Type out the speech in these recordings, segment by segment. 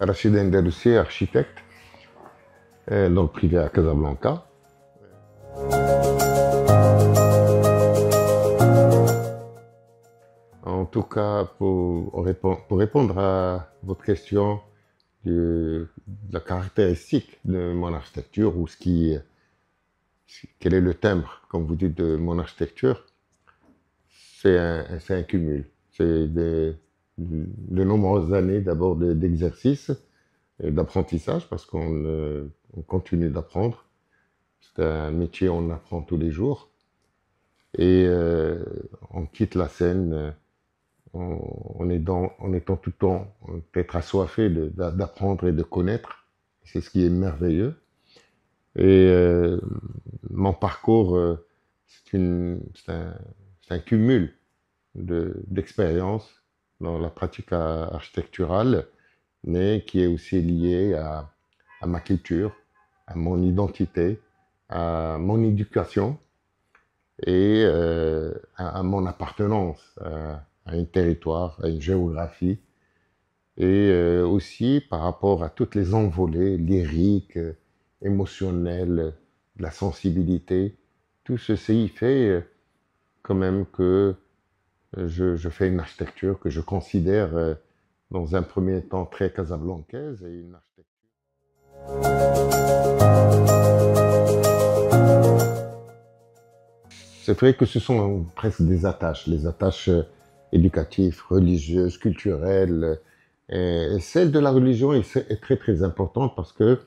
Rachid Enderoussi, architecte dans le privé à Casablanca. En tout cas, pour répondre à votre question de la caractéristique de mon architecture ou quel est le timbre, comme vous dites, de mon architecture, c'est un cumul. C'est de nombreuses années d'abord d'exercice et d'apprentissage parce qu'on continue d'apprendre. C'est un métier, on apprend tous les jours. Et on quitte la scène en étant tout le temps peut-être assoiffé d'apprendre et de connaître. C'est ce qui est merveilleux. Et mon parcours, c'est un cumul d'expériences dans la pratique architecturale, mais qui est aussi lié à ma culture, à mon identité, à mon éducation et à mon appartenance à un territoire, à une géographie, et aussi par rapport à toutes les envolées lyriques, émotionnelles, de la sensibilité. Tout ceci fait quand même que je fais une architecture que je considère dans un premier temps très casablancaise et une architecture. C'est vrai que ce sont presque des attaches, les attaches éducatives, religieuses, culturelles. Et celle de la religion est très très importante parce que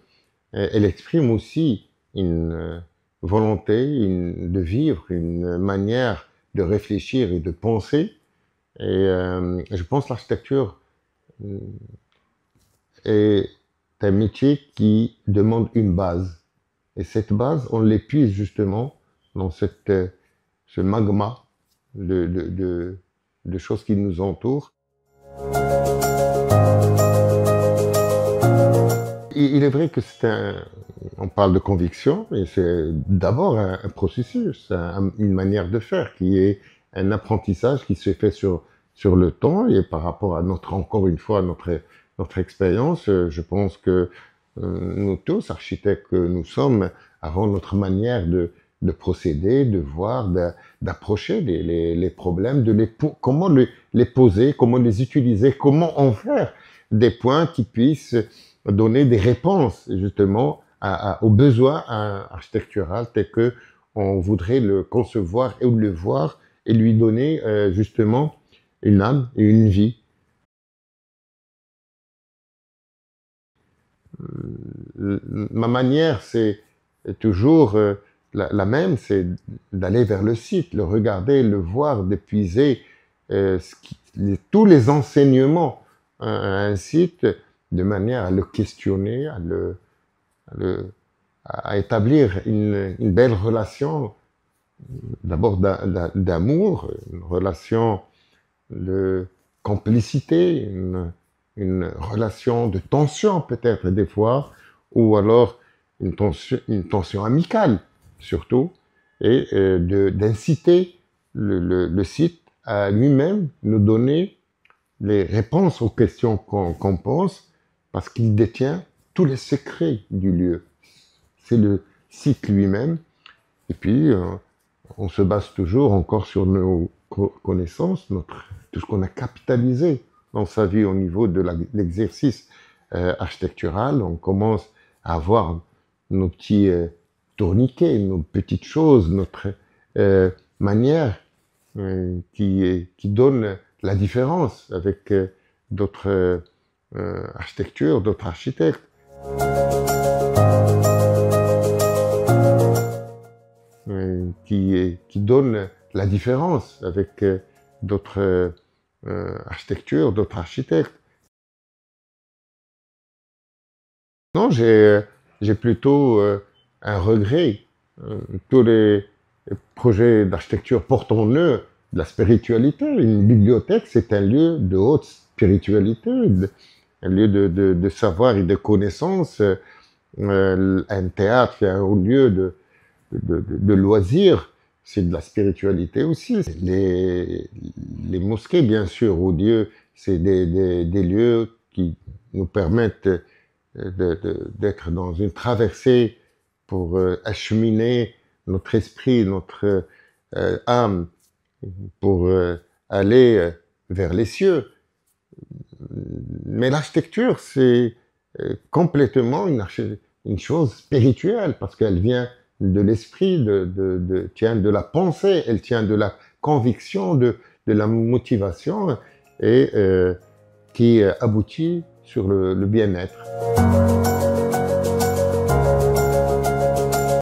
elle exprime aussi une volonté de vivre, une manière de réfléchir et de penser. Et je pense que l'architecture est un métier qui demande une base. Et cette base, on l'épuise justement dans ce magma de choses qui nous entourent. Il est vrai que on parle de conviction, et c'est d'abord un processus, une manière de faire qui est un apprentissage qui se fait sur le temps et par rapport à encore une fois, notre expérience. Je pense que nous tous, architectes que nous sommes, avons notre manière de procéder, de voir, d'approcher les problèmes, comment les poser, comment les utiliser, comment en faire des points qui puissent donner des réponses justement aux besoins architecturaux tels que on voudrait le concevoir et le voir et lui donner justement une âme et une vie. Ma manière, c'est toujours la même, c'est d'aller vers le site, le regarder, le voir, d'épuiser tous les enseignements à un site de manière à le questionner, à établir une belle relation, d'abord d'amour, une relation de complicité, une relation de tension peut-être des fois, ou alors une tension amicale surtout, et d'inciter le site à lui-même nous donner les réponses aux questions qu'on pense, parce qu'il détient tous les secrets du lieu. C'est le site lui-même. Et puis, on se base toujours encore sur nos connaissances, tout ce qu'on a capitalisé dans sa vie au niveau de l'exercice architectural. On commence à avoir nos petits tourniquets, nos petites choses, notre manière qui donne la différence avec d'autres architectures, d'autres architectes. Qui donne la différence avec d'autres architectures, d'autres architectes. Non, j'ai plutôt un regret. Tous les projets d'architecture portent en eux de la spiritualité. Une bibliothèque, c'est un lieu de haute spiritualité, un lieu de savoir et de connaissance. Un théâtre, c'est un lieu de loisirs, c'est de la spiritualité aussi. Les mosquées, bien sûr, ou lieux, c'est des lieux qui nous permettent d'être dans une traversée pour acheminer notre esprit, notre âme, pour aller vers les cieux. Mais l'architecture, c'est complètement une chose spirituelle, parce qu'elle vient de l'esprit, tient de la pensée, elle tient de la conviction, de la motivation, et qui aboutit sur le bien-être.